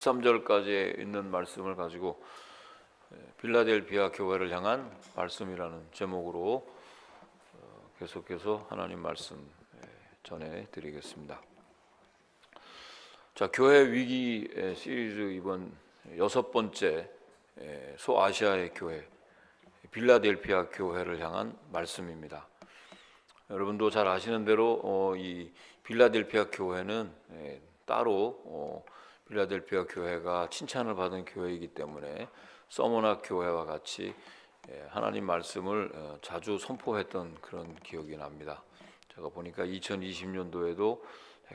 13절까지 있는 말씀을 가지고 빌라델비아 교회를 향한 말씀이라는 제목으로 계속해서 하나님 말씀 전해드리겠습니다. 자, 교회 위기 시리즈 이번 6번째 소아시아의 교회 빌라델비아 교회를 향한 말씀입니다. 여러분도 잘 아시는 대로 이 빌라델비아 교회는 따로 빌라델비아 교회가 칭찬을 받은 교회이기 때문에 서머나 교회와 같이 하나님 말씀을 자주 선포했던 그런 기억이 납니다. 제가 보니까 2020년도에도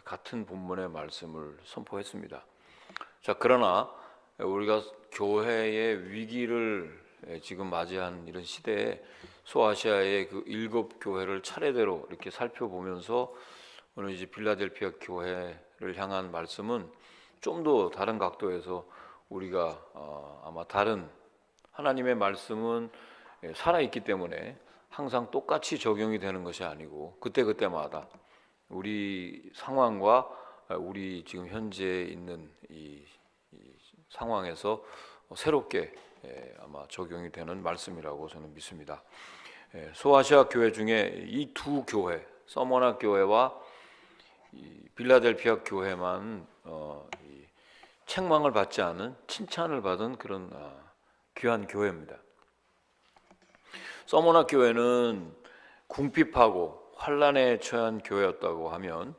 같은 본문의 말씀을 선포했습니다. 자, 그러나 우리가 교회의 위기를 지금 맞이한 이런 시대에 소아시아의 그 7교회를 차례대로 이렇게 살펴보면서 오늘 이제 빌라델비아 교회를 향한 말씀은 좀 더 다른 각도에서 우리가 아마 다른 하나님의 말씀은 살아있기 때문에 항상 똑같이 적용이 되는 것이 아니고 그때그때마다 우리 상황과 우리 지금 현재 있는 이 상황에서 새롭게 아마 적용이 되는 말씀이라고 저는 믿습니다. 소아시아 교회 중에 이 두 교회, 서머나 교회와 이 빌라델비아 교회만 책망을 받지 않은 칭찬을 받은 그런 귀한 교회입니다. 서머나 교회는 궁핍하고 환란에 처한 교회였다고 하면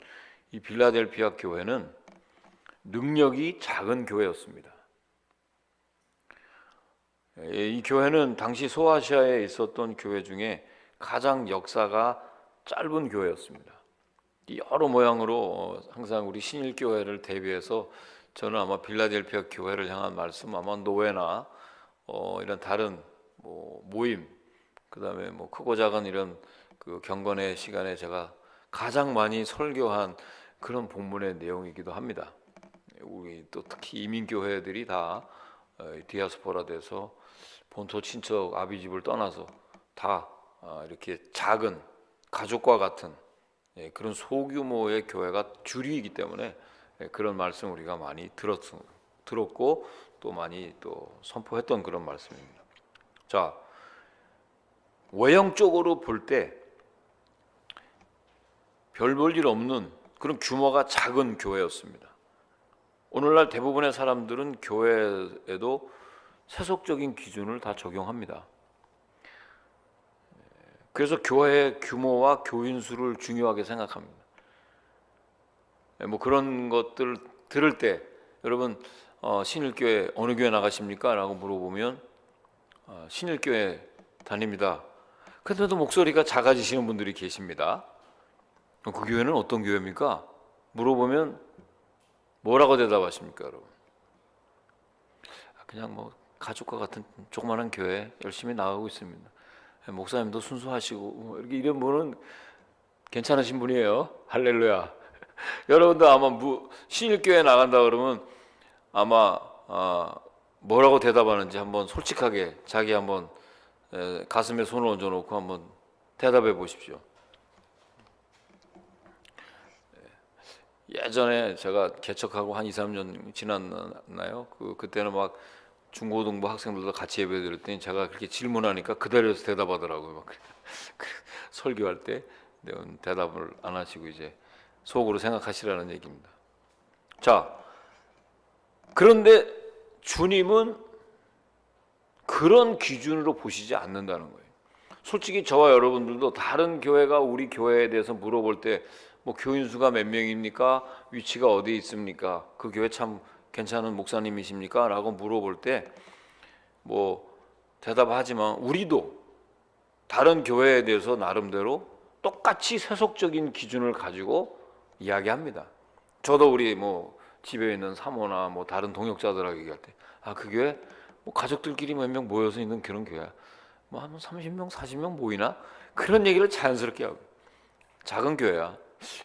이 빌라델비아 교회는 능력이 작은 교회였습니다. 이 교회는 당시 소아시아에 있었던 교회 중에 가장 역사가 짧은 교회였습니다. 여러 모양으로 항상 우리 신일교회를 대비해서 저는 아마 빌라델비아 교회를 향한 말씀, 아마 노회나 이런 다른 모임, 그다음에 크고 작은 이런 그 경건의 시간에 제가 가장 많이 설교한 그런 본문의 내용이기도 합니다. 우리 또 특히 이민교회들이 다 디아스포라 돼서 본토 친척 아비집을 떠나서 다 이렇게 작은 가족과 같은 그런 소규모의 교회가 주류이기 때문에 그런 말씀 우리가 많이 들었고 또 많이 또 선포했던 그런 말씀입니다. 자, 외형적으로 볼 때 별 볼 일 없는 그런 규모가 작은 교회였습니다. 오늘날 대부분의 사람들은 교회에도 세속적인 기준을 다 적용합니다. 그래서 교회의 규모와 교인 수를 중요하게 생각합니다. 그런 것들 들을 때 여러분 신일교회 어느 교회 나가십니까? 라고 물어보면 신일교회 다닙니다. 그런데도 목소리가 작아지시는 분들이 계십니다. 그 교회는 어떤 교회입니까? 물어보면 뭐라고 대답하십니까, 여러분? 그냥 가족과 같은 조그마한 교회 열심히 나가고 있습니다. 목사님도 순수하시고 이런 분은 괜찮으신 분이에요. 할렐루야. 여러분도 아마 신일교회 나간다 그러면 아마 뭐라고 대답하는지 한번 솔직하게 자기 한번 가슴에 손을 얹어놓고 한번 대답해 보십시오. 예전에 제가 개척하고 한 2, 3년 지났나요? 그때는 막 중고등부 학생들도 같이 예배 드렸더니 제가 그렇게 질문하니까 그 자리에서 대답하더라고요. 설교할 때 대답을 안 하시고 이제 속으로 생각하시라는 얘기입니다. 자, 그런데 주님은 그런 기준으로 보시지 않는다는 거예요. 솔직히 저와 여러분들도 다른 교회가 우리 교회에 대해서 물어볼 때 교인 수가 몇 명입니까? 위치가 어디에 있습니까? 그 교회 참 괜찮은 목사님이십니까? 라고 물어볼 때 대답하지만 우리도 다른 교회에 대해서 나름대로 똑같이 세속적인 기준을 가지고 이야기합니다. 저도 우리 집에 있는 사모나 다른 동역자들하고 얘기할 때 그 교회 가족들끼리 몇 명 모여서 있는 그런 교회야. 한 30명, 40명 모이나? 그런 얘기를 자연스럽게 하고 작은 교회야.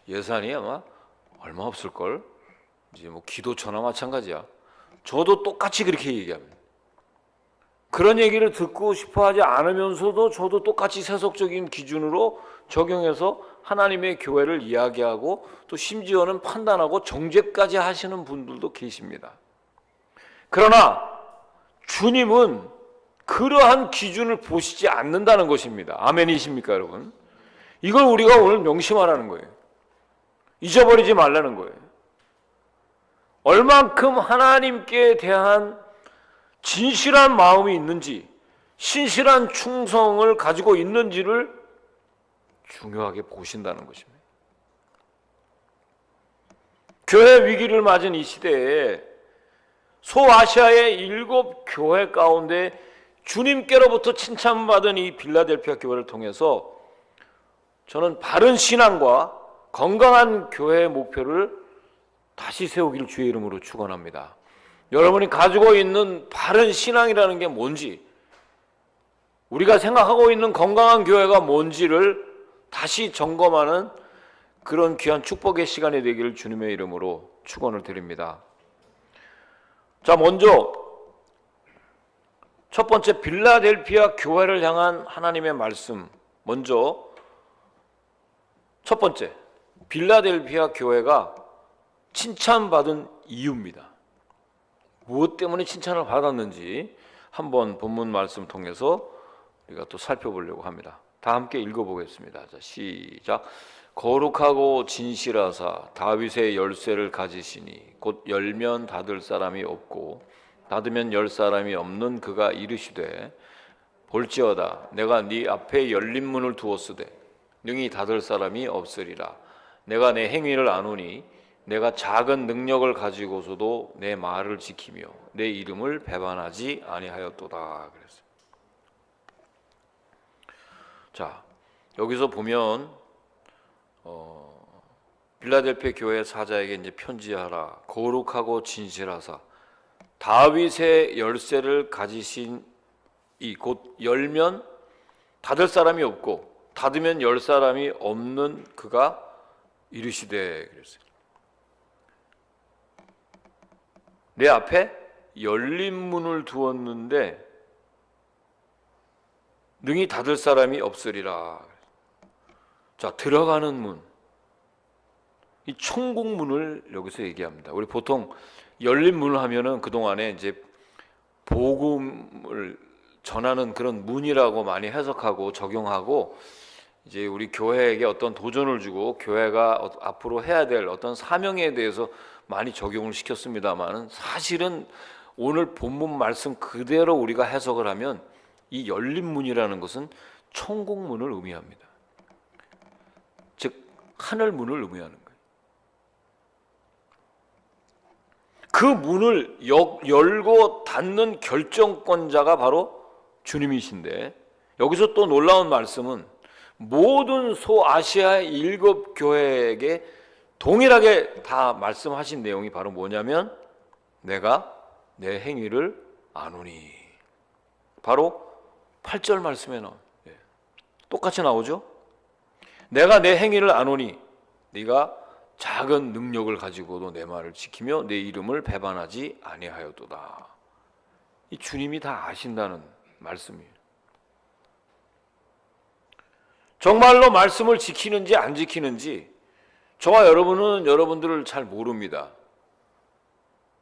예산이 아마 얼마 없을걸? 이제 기도처나 마찬가지야. 저도 똑같이 그렇게 얘기합니다. 그런 얘기를 듣고 싶어 하지 않으면서도 저도 똑같이 세속적인 기준으로 적용해서 하나님의 교회를 이야기하고 또 심지어는 판단하고 정죄까지 하시는 분들도 계십니다. 그러나 주님은 그러한 기준을 보시지 않는다는 것입니다. 아멘이십니까, 여러분? 이걸 우리가 오늘 명심하라는 거예요. 잊어버리지 말라는 거예요. 얼만큼 하나님께 대한 진실한 마음이 있는지, 신실한 충성을 가지고 있는지를 중요하게 보신다는 것입니다. 교회 위기를 맞은 이 시대에 소아시아의 7 교회 가운데 주님께로부터 칭찬받은 이 빌라델피아 교회를 통해서 저는 바른 신앙과 건강한 교회의 목표를 다시 세우기를 주의 이름으로 축원합니다. 여러분이 가지고 있는 바른 신앙이라는 게 뭔지, 우리가 생각하고 있는 건강한 교회가 뭔지를 다시 점검하는 그런 귀한 축복의 시간이 되기를 주님의 이름으로 축원을 드립니다. 자, 먼저 첫 번째 빌라델피아 교회를 향한 하나님의 말씀. 먼저 첫 번째, 빌라델피아 교회가 칭찬받은 이유입니다. 무엇 때문에 칭찬을 받았는지 한번 본문 말씀 통해서 우리가 또 살펴보려고 합니다. 다 함께 읽어보겠습니다. 자, 시작. 거룩하고 진실하사 다윗의 열쇠를 가지시니 곧 열면 닫을 사람이 없고 닫으면 열 사람이 없는 그가 이르시되 볼지어다 내가 네 앞에 열린 문을 두었으되 능히 닫을 사람이 없으리라. 내가 내 행위를 아노니 내가 작은 능력을 가지고서도 내 말을 지키며 내 이름을 배반하지 아니하였도다. 그랬어요. 자, 여기서 보면 빌라델피아 교회 사자에게 이제 편지하라. 거룩하고 진실하사 다윗의 열쇠를 가지신 이 곧 열면 닫을 사람이 없고 닫으면 열 사람이 없는 그가 이르시되 그랬어요. 내 앞에 열린 문을 두었는데 능히 닫을 사람이 없으리라. 자, 들어가는 문, 이 천국문을 여기서 얘기합니다. 우리 보통 열린 문을 하면은 그동안에 이제 복음을 전하는 그런 문이라고 많이 해석하고 적용하고 이제 우리 교회에게 어떤 도전을 주고 교회가 앞으로 해야 될 어떤 사명에 대해서 많이 적용을 시켰습니다만, 사실은 오늘 본문 말씀 그대로 우리가 해석을 하면 이 열린 문이라는 것은 천국문을 의미합니다. 즉 하늘 문을 의미하는 거예요. 그 문을 열고 닫는 결정권자가 바로 주님이신데, 여기서 또 놀라운 말씀은 모든 소아시아의 7 교회에게 동일하게 다 말씀하신 내용이 바로 뭐냐면 내가 내 행위를 아노니. 바로 8절 말씀에 나와요. 똑같이 나오죠. 내가 내 행위를 아노니 네가 작은 능력을 가지고도 내 말을 지키며 내 이름을 배반하지 아니하였도다. 이 주님이 다 아신다는 말씀이에요. 정말로 말씀을 지키는지 안 지키는지 저와 여러분은 여러분들을 잘 모릅니다.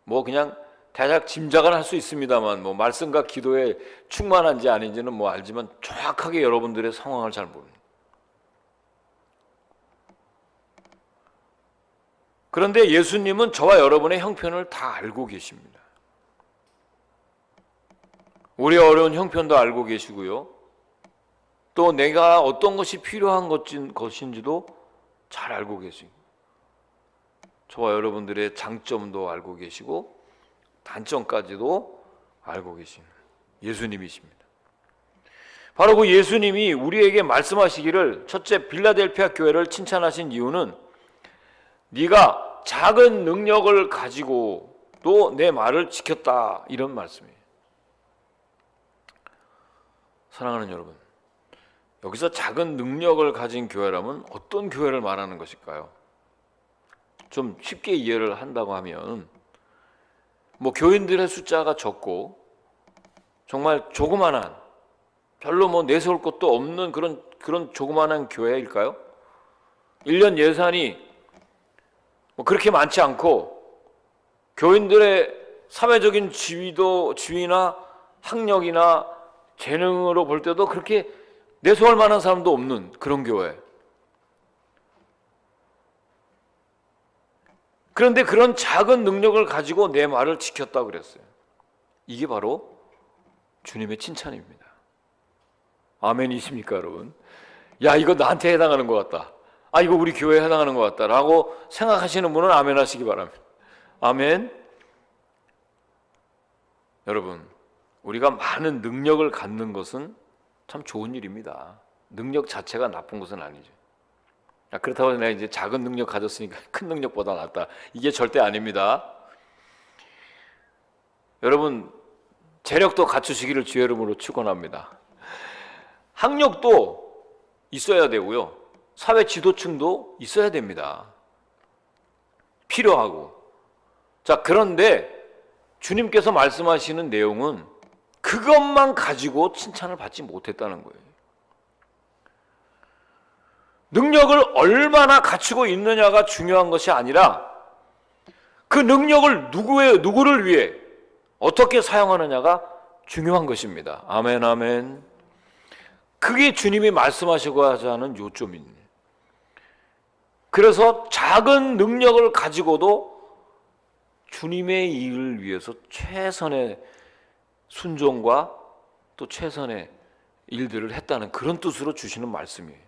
뭐 그냥 대략 짐작은 할 수 있습니다만 뭐 말씀과 기도에 충만한지 아닌지는 뭐 알지만 정확하게 여러분들의 상황을 잘 모릅니다. 그런데 예수님은 저와 여러분의 형편을 다 알고 계십니다. 우리 어려운 형편도 알고 계시고요. 또 내가 어떤 것이 필요한 것인지도 잘 알고 계십니다. 저와 여러분들의 장점도 알고 계시고 단점까지도 알고 계신 예수님이십니다. 바로 그 예수님이 우리에게 말씀하시기를, 첫째 빌라델피아 교회를 칭찬하신 이유는 네가 작은 능력을 가지고도 내 말을 지켰다, 이런 말씀이에요. 사랑하는 여러분, 여기서 작은 능력을 가진 교회라면 어떤 교회를 말하는 것일까요? 좀 쉽게 이해를 한다고 하면 뭐 교인들의 숫자가 적고 정말 조그만한, 별로 뭐 내세울 것도 없는 그런 조그만한 교회일까요? 1년 예산이 뭐 그렇게 많지 않고 교인들의 사회적인 지위나 학력이나 재능으로 볼 때도 그렇게 내세울 만한 사람도 없는 그런 교회. 그런데 그런 작은 능력을 가지고 내 말을 지켰다고 그랬어요. 이게 바로 주님의 칭찬입니다. 아멘이십니까, 여러분? 야, 이거 나한테 해당하는 것 같다. 아, 이거 우리 교회에 해당하는 것 같다 라고 생각하시는 분은 아멘 하시기 바랍니다. 아멘. 여러분, 우리가 많은 능력을 갖는 것은 참 좋은 일입니다. 능력 자체가 나쁜 것은 아니죠. 그렇다고 내가 이제 작은 능력 가졌으니까 큰 능력보다 낫다, 이게 절대 아닙니다. 여러분, 재력도 갖추시기를 주의 이름으로 축원합니다. 학력도 있어야 되고요, 사회 지도층도 있어야 됩니다. 필요하고. 자, 그런데 주님께서 말씀하시는 내용은 그것만 가지고 칭찬을 받지 못했다는 거예요. 능력을 얼마나 갖추고 있느냐가 중요한 것이 아니라 그 능력을 누구를 위해 어떻게 사용하느냐가 중요한 것입니다. 아멘, 아멘. 그게 주님이 말씀하시고자 하는 요점입니다. 그래서 작은 능력을 가지고도 주님의 일을 위해서 최선의 순종과 또 최선의 일들을 했다는 그런 뜻으로 주시는 말씀이에요.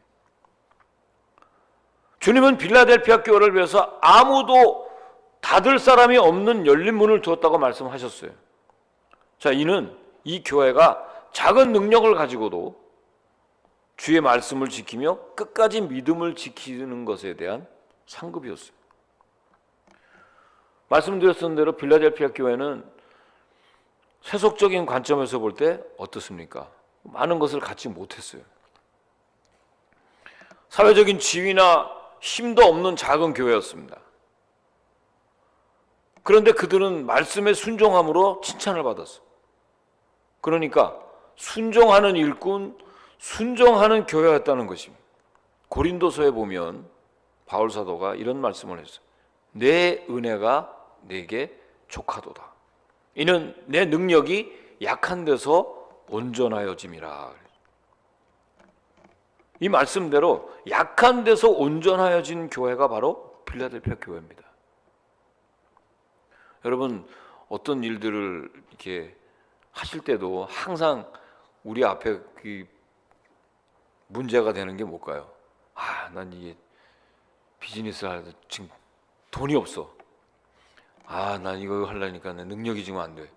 주님은 빌라델피아 교회를 위해서 아무도 닫을 사람이 없는 열린 문을 두었다고 말씀하셨어요. 자, 이는 이 교회가 작은 능력을 가지고도 주의 말씀을 지키며 끝까지 믿음을 지키는 것에 대한 상급이었어요. 말씀드렸던 대로 빌라델피아 교회는 세속적인 관점에서 볼 때 어떻습니까? 많은 것을 갖지 못했어요. 사회적인 지위나 힘도 없는 작은 교회였습니다. 그런데 그들은 말씀에 순종함으로 칭찬을 받았어요. 그러니까 순종하는 일꾼, 순종하는 교회였다는 것입니다. 고린도서에 보면 바울 사도가 이런 말씀을 했어요. 내 은혜가 내게 족하도다. 이는 내 능력이 약한 데서 온전하여짐이라. 이 말씀대로 약한 데서 온전하여진 교회가 바로 빌라델피아 교회입니다. 여러분, 어떤 일들을 이렇게 하실 때도 항상 우리 앞에 그 문제가 되는 게 뭘까요? 아, 난 이게 비즈니스를 하려도 지금 돈이 없어. 아, 난 이거 하려니까 내 능력이 지금 안 돼.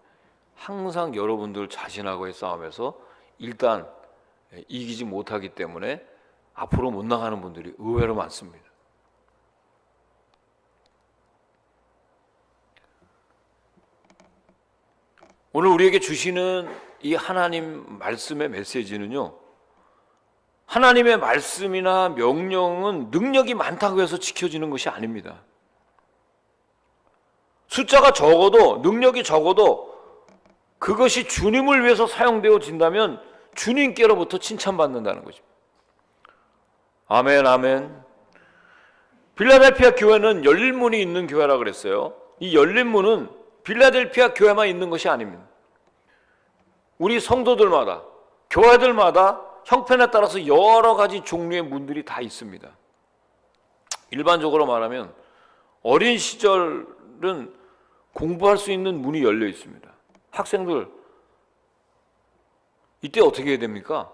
항상 여러분들 자신하고의 싸움에서 일단 이기지 못하기 때문에 앞으로 못 나가는 분들이 의외로 많습니다. 오늘 우리에게 주시는 이 하나님 말씀의 메시지는요, 하나님의 말씀이나 명령은 능력이 많다고 해서 지켜지는 것이 아닙니다. 숫자가 적어도, 능력이 적어도 그것이 주님을 위해서 사용되어진다면 주님께로부터 칭찬받는다는 거죠. 아멘, 아멘. 빌라델피아 교회는 열린 문이 있는 교회라고 그랬어요. 이 열린 문은 빌라델피아 교회만 있는 것이 아닙니다. 우리 성도들마다, 교회들마다 형편에 따라서 여러 가지 종류의 문들이 다 있습니다. 일반적으로 말하면 어린 시절은 공부할 수 있는 문이 열려 있습니다. 학생들, 이때 어떻게 해야 됩니까?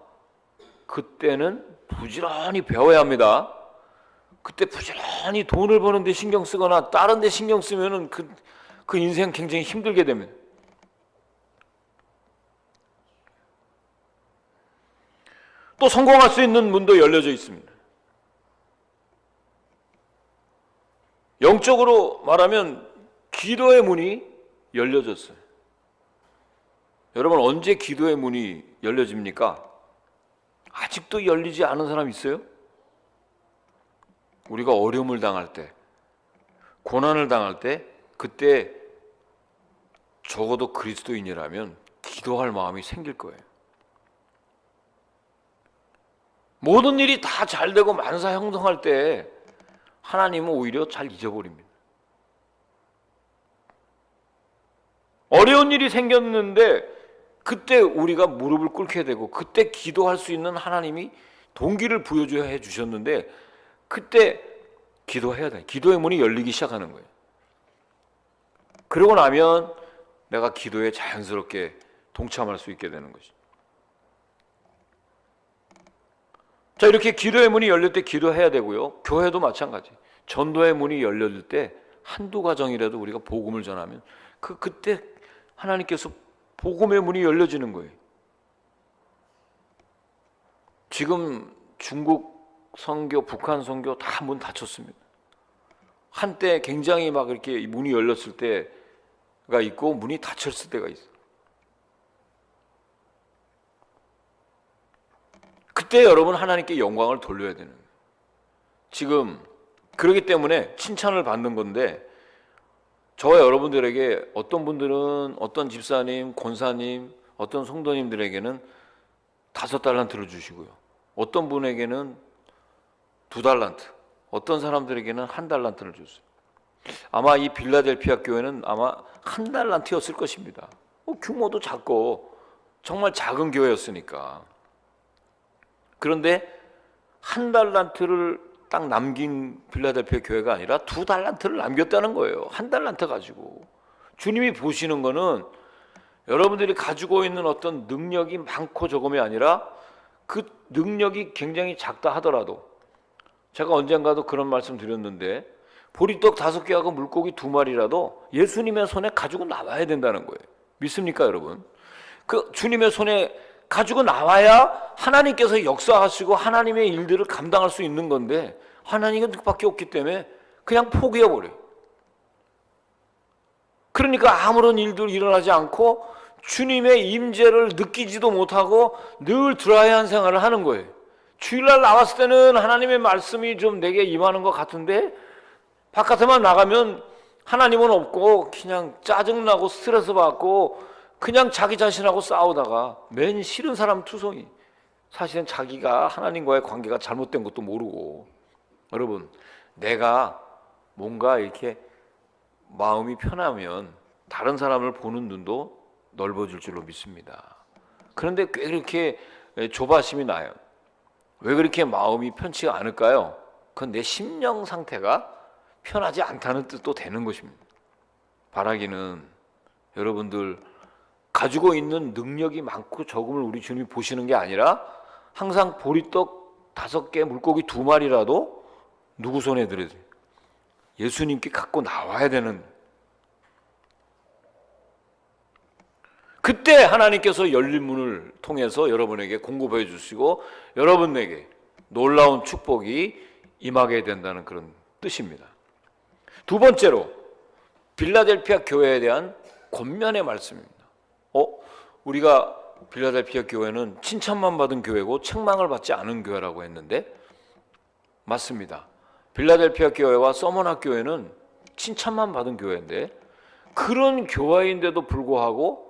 그때는 부지런히 배워야 합니다. 그때 부지런히 돈을 버는 데 신경 쓰거나 다른 데 신경 쓰면은 그 인생 굉장히 힘들게 됩니다. 또 성공할 수 있는 문도 열려져 있습니다. 영적으로 말하면 기도의 문이 열려졌어요. 여러분, 언제 기도의 문이 열려집니까? 아직도 열리지 않은 사람 있어요? 우리가 어려움을 당할 때, 고난을 당할 때, 그때 적어도 그리스도인이라면 기도할 마음이 생길 거예요. 모든 일이 다 잘되고 만사형통할 때 하나님은 오히려 잘 잊어버립니다. 어려운 일이 생겼는데 그때 우리가 무릎을 꿇게 되고 그때 기도할 수 있는 하나님이 동기를 부여줘야 해 주셨는데 그때 기도해야 돼. 기도의 문이 열리기 시작하는 거예요. 그러고 나면 내가 기도에 자연스럽게 동참할 수 있게 되는 것이죠. 자, 이렇게 기도의 문이 열릴 때 기도해야 되고요. 교회도 마찬가지. 전도의 문이 열릴 때 한두 가정이라도 우리가 복음을 전하면 그때 하나님께서 복음의 문이 열려지는 거예요. 지금 중국 선교, 북한 선교 다 문 닫혔습니다. 한때 굉장히 막 이렇게 문이 열렸을 때가 있고 문이 닫혔을 때가 있어요. 그때 여러분 하나님께 영광을 돌려야 되는 거예요. 지금 그렇기 때문에 칭찬을 받는 건데 저와 여러분들에게 어떤 분들은 어떤 집사님, 권사님, 어떤 성도님들에게는 5달란트를 주시고요. 어떤 분에게는 2달란트, 어떤 사람들에게는 1달란트를 줬어요. 아마 이 빌라델피아 교회는 아마 1달란트였을 것입니다. 규모도 작고 정말 작은 교회였으니까. 그런데 1달란트를 딱 남긴 빌라델피아 교회가 아니라 2달란트를 남겼다는 거예요. 1달란트 가지고. 주님이 보시는 거는 여러분들이 가지고 있는 어떤 능력이 많고 적음이 아니라 그 능력이 굉장히 작다 하더라도, 제가 언젠가도 그런 말씀 드렸는데 보리떡 5개하고 물고기 2마리라도 예수님의 손에 가지고 나와야 된다는 거예요. 믿습니까 여러분? 그 주님의 손에 가지고 나와야 하나님께서 역사하시고 하나님의 일들을 감당할 수 있는 건데 하나님은 그밖에 없기 때문에 그냥 포기해버려요. 그러니까 아무런 일도 일어나지 않고 주님의 임재를 느끼지도 못하고 늘 드라이한 생활을 하는 거예요. 주일날 나왔을 때는 하나님의 말씀이 좀 내게 임하는 것 같은데 바깥에만 나가면 하나님은 없고 그냥 짜증나고 스트레스 받고 그냥 자기 자신하고 싸우다가 맨 싫은 사람 투성이. 사실은 자기가 하나님과의 관계가 잘못된 것도 모르고. 여러분, 내가 뭔가 이렇게 마음이 편하면 다른 사람을 보는 눈도 넓어질 줄로 믿습니다. 그런데 꽤 이렇게 조바심이 나요. 왜 그렇게 마음이 편치가 않을까요? 그건 내 심령 상태가 편하지 않다는 뜻도 되는 것입니다. 바라기는 여러분들 가지고 있는 능력이 많고 적음을 우리 주님이 보시는 게 아니라 항상 보리떡 5개, 물고기 2마리라도 누구 손에 들어야 돼요? 예수님께 갖고 나와야 되는. 그때 하나님께서 열린 문을 통해서 여러분에게 공급해 주시고 여러분에게 놀라운 축복이 임하게 된다는 그런 뜻입니다. 2번째로 빌라델피아 교회에 대한 권면의 말씀입니다. 우리가 빌라델피아 교회는 칭찬만 받은 교회고 책망을 받지 않은 교회라고 했는데 맞습니다. 빌라델피아 교회와 서머나 교회는 칭찬만 받은 교회인데 그런 교회인데도 불구하고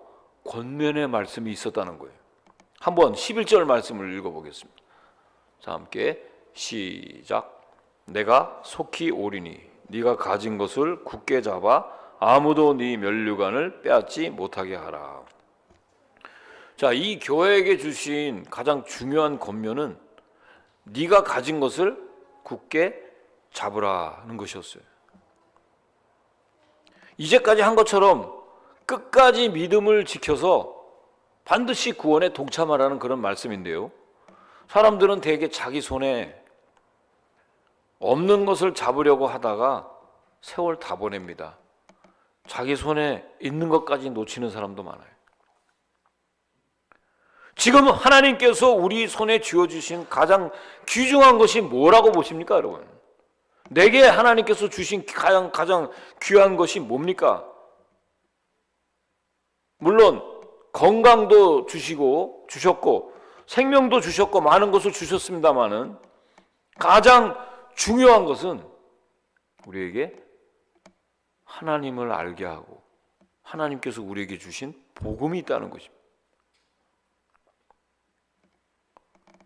권면의 말씀이 있었다는 거예요. 한번 11절 말씀을 읽어보겠습니다. 자, 함께 시작. 내가 속히 오리니 네가 가진 것을 굳게 잡아 아무도 네 면류관을 빼앗지 못하게 하라. 자, 이 교회에게 주신 가장 중요한 권면은 네가 가진 것을 굳게 잡으라는 것이었어요. 이제까지 한 것처럼 끝까지 믿음을 지켜서 반드시 구원에 동참하라는 그런 말씀인데요. 사람들은 대개 자기 손에 없는 것을 잡으려고 하다가 세월 다 보냅니다. 자기 손에 있는 것까지 놓치는 사람도 많아요. 지금 하나님께서 우리 손에 쥐어주신 가장 귀중한 것이 뭐라고 보십니까, 여러분? 내게 하나님께서 주신 가장 귀한 것이 뭡니까? 물론 건강도 주셨고 생명도 주셨고 많은 것을 주셨습니다마는 가장 중요한 것은 우리에게 하나님을 알게 하고 하나님께서 우리에게 주신 복음이 있다는 것입니다.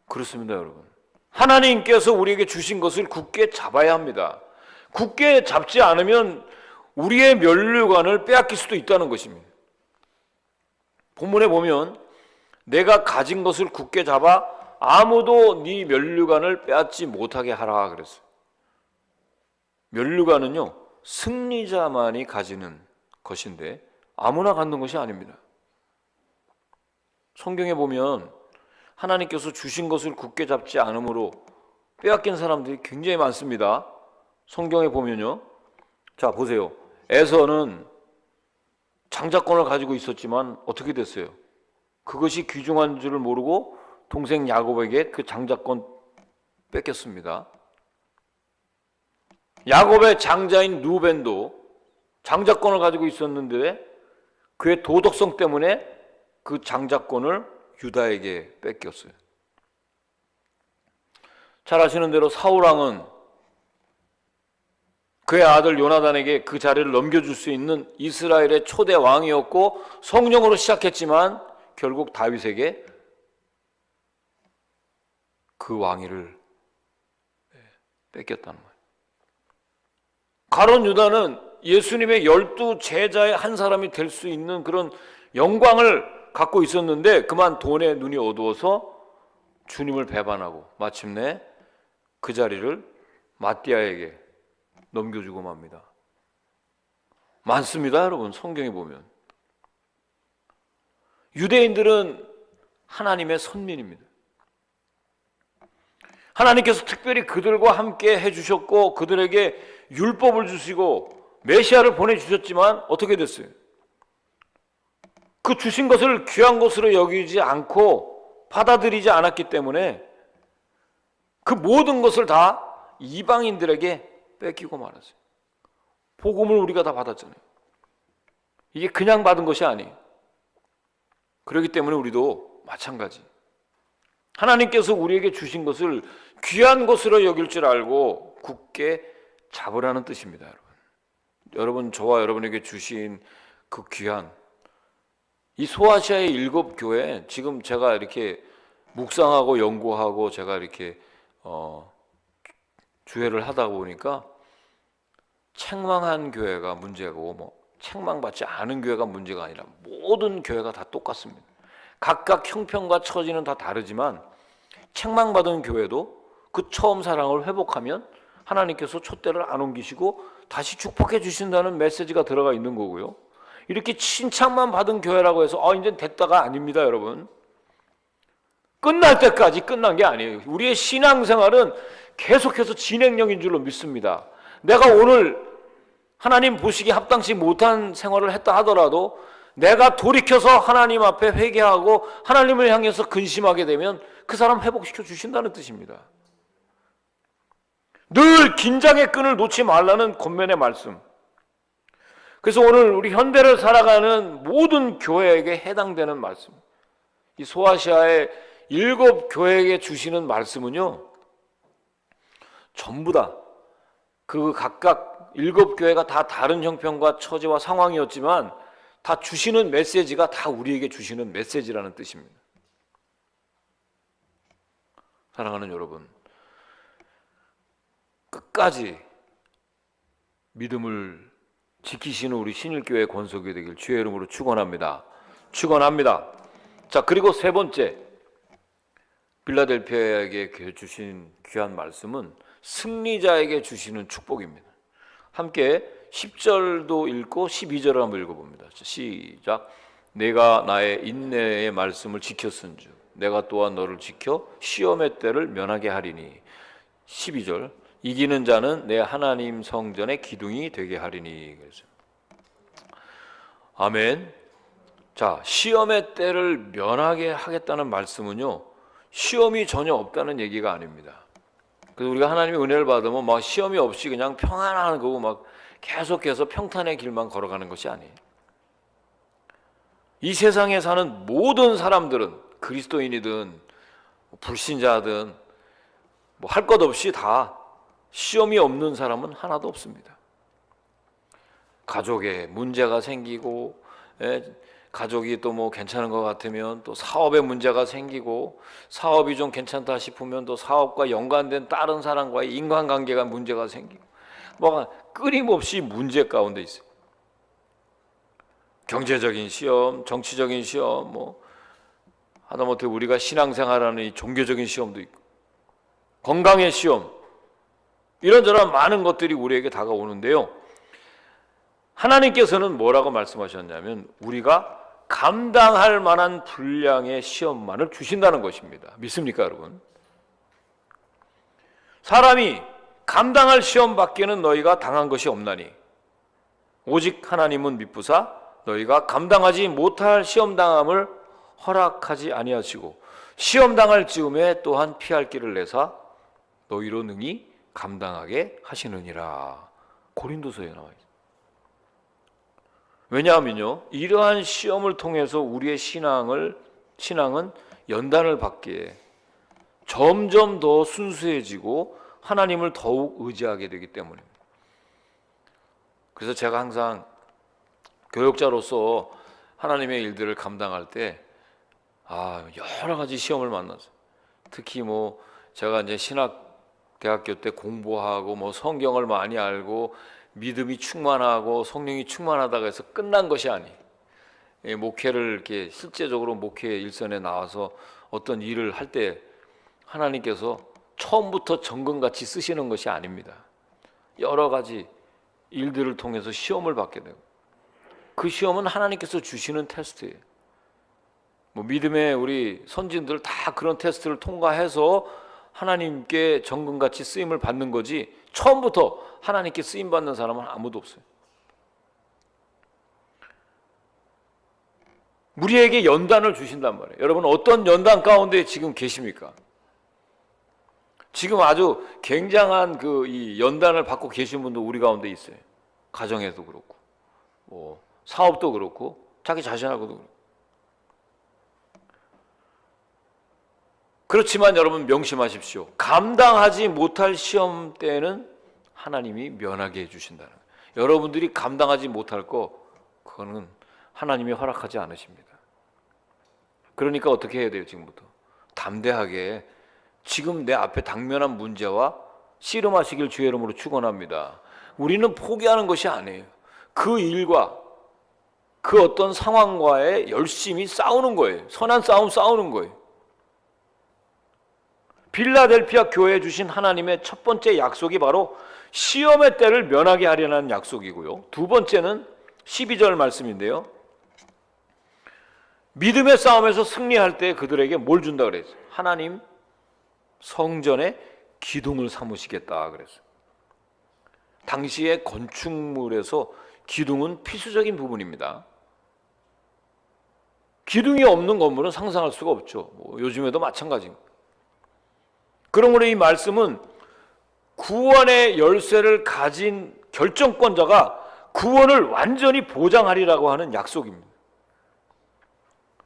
그렇습니다, 여러분. 하나님께서 우리에게 주신 것을 굳게 잡아야 합니다. 굳게 잡지 않으면 우리의 면류관을 빼앗길 수도 있다는 것입니다. 본문에 보면 내가 가진 것을 굳게 잡아 아무도 네 면류관을 빼앗지 못하게 하라 그랬어요. 면류관은요, 승리자만이 가지는 것인데 아무나 갖는 것이 아닙니다. 성경에 보면 하나님께서 주신 것을 굳게 잡지 않으므로 빼앗긴 사람들이 굉장히 많습니다. 성경에 보면요, 자 보세요. 에서는 장자권을 가지고 있었지만 어떻게 됐어요? 그것이 귀중한 줄을 모르고 동생 야곱에게 그 장자권 뺏겼습니다. 야곱의 장자인 루벤도 장자권을 가지고 있었는데 그의 도덕성 때문에 그 장자권을 유다에게 뺏겼어요. 잘 아시는 대로 사울왕은 그의 아들 요나단에게 그 자리를 넘겨줄 수 있는 이스라엘의 초대 왕이었고 성령으로 시작했지만 결국 다윗에게 그 왕위를 뺏겼다는 거예요. 가룟 유다는 예수님의 12 제자의 한 사람이 될 수 있는 그런 영광을 갖고 있었는데 그만 돈에 눈이 어두워서 주님을 배반하고 마침내 그 자리를 마띠아에게 넘겨주고 맙니다. 많습니다, 여러분. 성경에 보면 유대인들은 하나님의 선민입니다. 하나님께서 특별히 그들과 함께 해주셨고 그들에게 율법을 주시고 메시아를 보내주셨지만 어떻게 됐어요? 그 주신 것을 귀한 것으로 여기지 않고 받아들이지 않았기 때문에 그 모든 것을 다 이방인들에게 뺏기고 말았어요. 복음을 우리가 다 받았잖아요. 이게 그냥 받은 것이 아니에요. 그렇기 때문에 우리도 마찬가지. 하나님께서 우리에게 주신 것을 귀한 것으로 여길 줄 알고 굳게 잡으라는 뜻입니다, 여러분. 여러분, 저와 여러분에게 주신 그 귀한 이 소아시아의 7 교회, 지금 제가 이렇게 묵상하고 연구하고 제가 이렇게 주회를 하다 보니까 책망한 교회가 문제고 책망받지 않은 교회가 문제가 아니라 모든 교회가 다 똑같습니다. 각각 형편과 처지는 다 다르지만 책망받은 교회도 그 처음 사랑을 회복하면 하나님께서 촛대를 안 옮기시고 다시 축복해 주신다는 메시지가 들어가 있는 거고요. 이렇게 칭찬만 받은 교회라고 해서 이제 됐다가 아닙니다, 여러분. 끝날 때까지 끝난 게 아니에요. 우리의 신앙생활은 계속해서 진행형인 줄로 믿습니다. 내가 오늘 하나님 보시기에 합당치 못한 생활을 했다 하더라도 내가 돌이켜서 하나님 앞에 회개하고 하나님을 향해서 근심하게 되면 그 사람 회복시켜 주신다는 뜻입니다. 늘 긴장의 끈을 놓지 말라는 권면의 말씀. 그래서 오늘 우리 현대를 살아가는 모든 교회에게 해당되는 말씀, 이 소아시아의 7 교회에게 주시는 말씀은요, 전부 다 그 각각 7 교회가 다 다른 형편과 처지와 상황이었지만 다 주시는 메시지가 다 우리에게 주시는 메시지라는 뜻입니다. 사랑하는 여러분, 끝까지 믿음을 지키시는 우리 신일교회 권속이 되길 주의 이름으로 축원합니다. 축원합니다. 자, 그리고 세 번째, 빌라델피아에게 주신 귀한 말씀은 승리자에게 주시는 축복입니다. 함께 10절도 읽고 12절을 한번 읽어봅니다. 시작. 내가 나의 인내의 말씀을 지켰은즉 내가 또한 너를 지켜 시험의 때를 면하게 하리니. 12절. 이기는 자는 내 하나님 성전의 기둥이 되게 하리니. 그래서 아멘. 자, 시험의 때를 면하게 하겠다는 말씀은요, 시험이 전혀 없다는 얘기가 아닙니다. 그래서 우리가 하나님의 은혜를 받으면 막 시험이 없이 그냥 평안한 거고 막 계속해서 평탄의 길만 걸어가는 것이 아니에요. 이 세상에 사는 모든 사람들은 그리스도인이든 불신자든 할 것 없이 다 시험이 없는 사람은 하나도 없습니다. 가족에 문제가 생기고, 가족이 또 괜찮은 것 같으면 또 사업에 문제가 생기고, 사업이 좀 괜찮다 싶으면 또 사업과 연관된 다른 사람과의 인간관계가 문제가 생기고, 끊임없이 문제 가운데 있어요. 경제적인 시험, 정치적인 시험, 뭐 하다못해 우리가 신앙생활하는 이 종교적인 시험도 있고 건강의 시험, 이런저런 많은 것들이 우리에게 다가오는데요. 하나님께서는 뭐라고 말씀하셨냐면 우리가 감당할 만한 분량의 시험만을 주신다는 것입니다. 믿습니까, 여러분? 사람이 감당할 시험밖에는 너희가 당한 것이 없나니 오직 하나님은 미쁘사 너희가 감당하지 못할 시험당함을 허락하지 아니하시고 시험당할 즈음에 또한 피할 길을 내사 너희로 능히 감당하게 하시느니라. 고린도서에 나와 있습니다. 왜냐하면요, 이러한 시험을 통해서 우리의 신앙은 연단을 받기에 점점 더 순수해지고 하나님을 더욱 의지하게 되기 때문입니다. 그래서 제가 항상 교역자로서 하나님의 일들을 감당할 때 여러 가지 시험을 만났어요. 특히 뭐 제가 이제 신학대학교 때 공부하고 뭐 성경을 많이 알고 믿음이 충만하고 성령이 충만하다고 해서 끝난 것이 아니에요. 목회를 이렇게 실제적으로 목회 일선에 나와서 어떤 일을 할 때 하나님께서 처음부터 정금같이 쓰시는 것이 아닙니다. 여러 가지 일들을 통해서 시험을 받게 되고 그 시험은 하나님께서 주시는 테스트예요. 뭐 믿음의 우리 선진들 다 그런 테스트를 통과해서 하나님께 정금같이 쓰임을 받는 거지 처음부터 하나님께 쓰임 받는 사람은 아무도 없어요. 우리에게 연단을 주신단 말이에요. 여러분 어떤 연단 가운데 지금 계십니까? 지금 아주 굉장한 이 연단을 받고 계신 분도 우리 가운데 있어요. 가정에도 그렇고 뭐 사업도 그렇고 자기 자신하고도 그렇고. 그렇지만 여러분 명심하십시오. 감당하지 못할 시험 때는 하나님이 면하게 해주신다는 거예요. 여러분들이 감당하지 못할 그거는 하나님이 허락하지 않으십니다. 그러니까 어떻게 해야 돼요? 지금부터 담대하게 지금 내 앞에 당면한 문제와 씨름하시길 주의 이름으로 축원합니다. 우리는 포기하는 것이 아니에요. 그 일과 그 어떤 상황과의 열심히 싸우는 거예요. 선한 싸움 싸우는 거예요. 빌라델피아 교회에 주신 하나님의 첫 번째 약속이 바로 시험의 때를 면하게 하려는 약속이고요. 두 번째는 12절 말씀인데요. 믿음의 싸움에서 승리할 때 그들에게 뭘 준다 그랬어요? 하나님 성전에 기둥을 삼으시겠다 그랬어요. 당시의 건축물에서 기둥은 필수적인 부분입니다. 기둥이 없는 건물은 상상할 수가 없죠. 요즘에도 마찬가지입니다. 그러므로 이 말씀은 구원의 열쇠를 가진 결정권자가 구원을 완전히 보장하리라고 하는 약속입니다.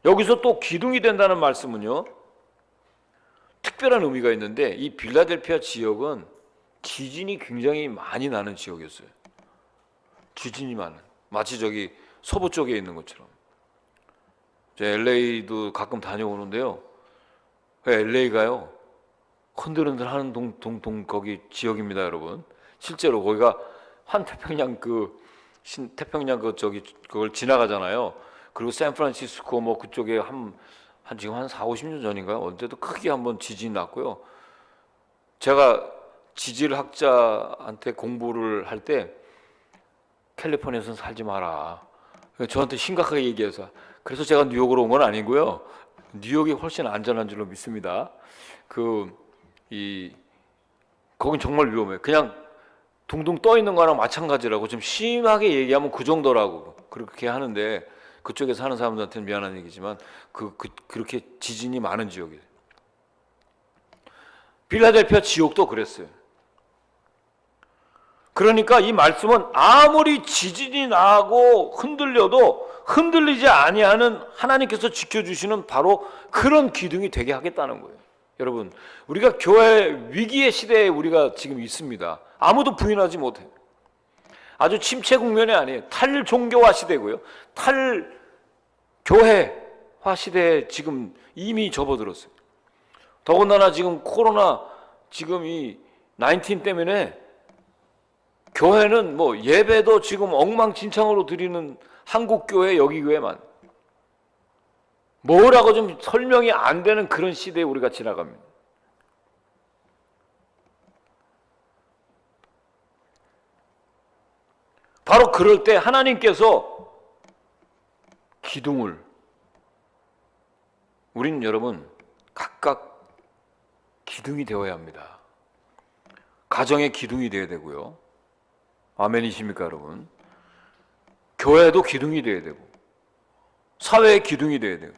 여기서 또 기둥이 된다는 말씀은요, 특별한 의미가 있는데 이 빌라델피아 지역은 지진이 굉장히 많이 나는 지역이었어요. 지진이 많은, 마치 저기 서부 쪽에 있는 것처럼. 제 LA도 가끔 다녀오는데요. LA가요 흔들흔들하는 거기 지역입니다, 여러분. 실제로 거기가 환태평양 태평양 그걸 지나가잖아요. 그리고 샌프란시스코 뭐 그쪽에 지금 한 40-50년 전인가요? 언제도 크게 한번 지진이 났고요. 제가 지질학자한테 공부를 할 때 캘리포니아에서는 살지 마라. 저한테 심각하게 얘기해서. 그래서 제가 뉴욕으로 온 건 아니고요. 뉴욕이 훨씬 안전한 줄로 믿습니다. 거긴 정말 위험해요. 그냥 둥둥 떠 있는 거랑 마찬가지라고. 좀 심하게 얘기하면 그 정도라고 그렇게 하는데 그쪽에 사는 사람들한테는 미안한 얘기지만 그렇게 지진이 많은 지역이에요. 빌라델피아 지역도 그랬어요. 그러니까 이 말씀은 아무리 지진이 나고 흔들려도 흔들리지 아니하는 하나님께서 지켜주시는 바로 그런 기둥이 되게 하겠다는 거예요. 여러분, 우리가 교회 위기의 시대에 우리가 지금 있습니다. 아무도 부인하지 못해요. 아주 침체 국면이 아니에요. 탈종교화 시대고요. 탈교회화 시대에 지금 이미 접어들었어요. 더군다나 지금 코로나 지금 이 19 때문에 교회는 뭐 예배도 지금 엉망진창으로 드리는 한국 교회, 여기 교회만. 뭐라고 좀 설명이 안 되는 그런 시대에 우리가 지나갑니다. 바로 그럴 때 하나님께서 기둥을, 우리는 여러분 각각 기둥이 되어야 합니다. 가정의 기둥이 되어야 되고요. 아멘이십니까 여러분? 교회도 기둥이 되어야 되고 사회의 기둥이 되어야 되고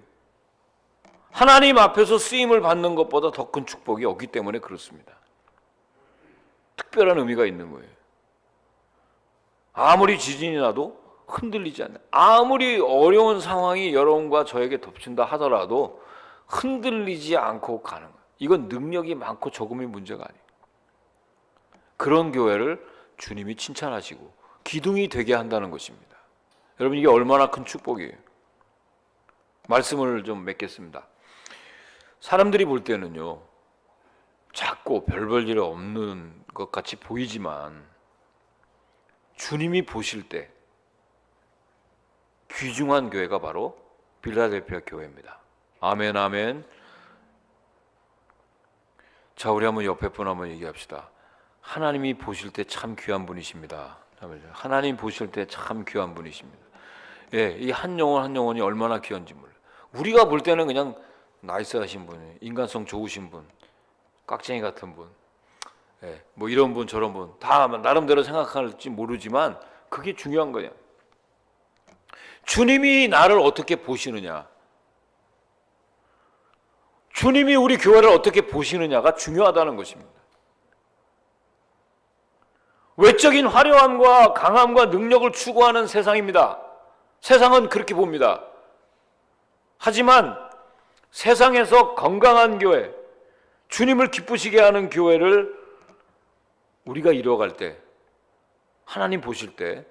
하나님 앞에서 쓰임을 받는 것보다 더 큰 축복이 없기 때문에 그렇습니다. 특별한 의미가 있는 거예요. 아무리 지진이 나도 흔들리지 않는, 아무리 어려운 상황이 여러분과 저에게 덮친다 하더라도 흔들리지 않고 가는 거예요. 이건 능력이 많고 적음이 문제가 아니에요. 그런 교회를 주님이 칭찬하시고 기둥이 되게 한다는 것입니다. 여러분 이게 얼마나 큰 축복이에요. 말씀을 좀 맺겠습니다. 사람들이 볼 때는요, 작고 별 볼 일 없는 것 같이 보이지만 주님이 보실 때 귀중한 교회가 바로 빌라델피아 교회입니다. 아멘, 아멘. 자, 우리 한번 옆에 분 한번 얘기합시다. 하나님이 보실 때 참 귀한 분이십니다. 하나님 보실 때 참 귀한 분이십니다. 예, 이 한 영혼 한 영혼이 얼마나 귀한지 몰라요. 우리가 볼 때는 그냥 나이스하신 분, 인간성 좋으신 분, 깍쟁이 같은 분, 예, 뭐 이런 분 저런 분 다 나름대로 생각할지 모르지만 그게 중요한 거예요. 주님이 나를 어떻게 보시느냐, 주님이 우리 교회를 어떻게 보시느냐가 중요하다는 것입니다. 외적인 화려함과 강함과 능력을 추구하는 세상입니다. 세상은 그렇게 봅니다. 하지만 세상에서 건강한 교회, 주님을 기쁘시게 하는 교회를 우리가 이루어갈 때 하나님 보실 때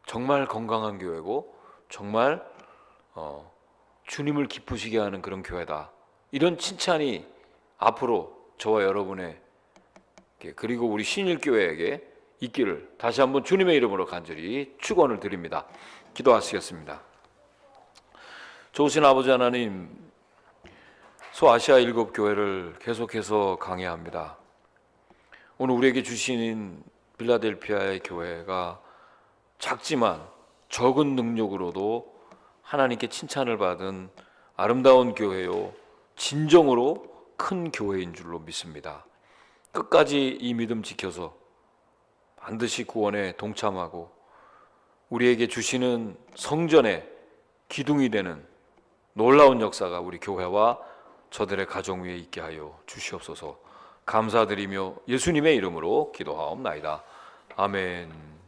정말 건강한 교회고 정말 주님을 기쁘시게 하는 그런 교회다, 이런 칭찬이 앞으로 저와 여러분의 그리고 우리 신일교회에게 있기를 다시 한번 주님의 이름으로 간절히 축원을 드립니다. 기도하시겠습니다. 좋으신 아버지 하나님, 소아시아 7교회를 계속해서 강해합니다. 오늘 우리에게 주신 빌라델피아의 교회가 작지만 적은 능력으로도 하나님께 칭찬을 받은 아름다운 교회요, 진정으로 큰 교회인 줄로 믿습니다. 끝까지 이 믿음 지켜서 반드시 구원에 동참하고 우리에게 주시는 성전의 기둥이 되는 놀라운 역사가 우리 교회와 저들의 가정 위에 있게 하여 주시옵소서. 감사드리며 예수님의 이름으로 기도하옵나이다. 아멘.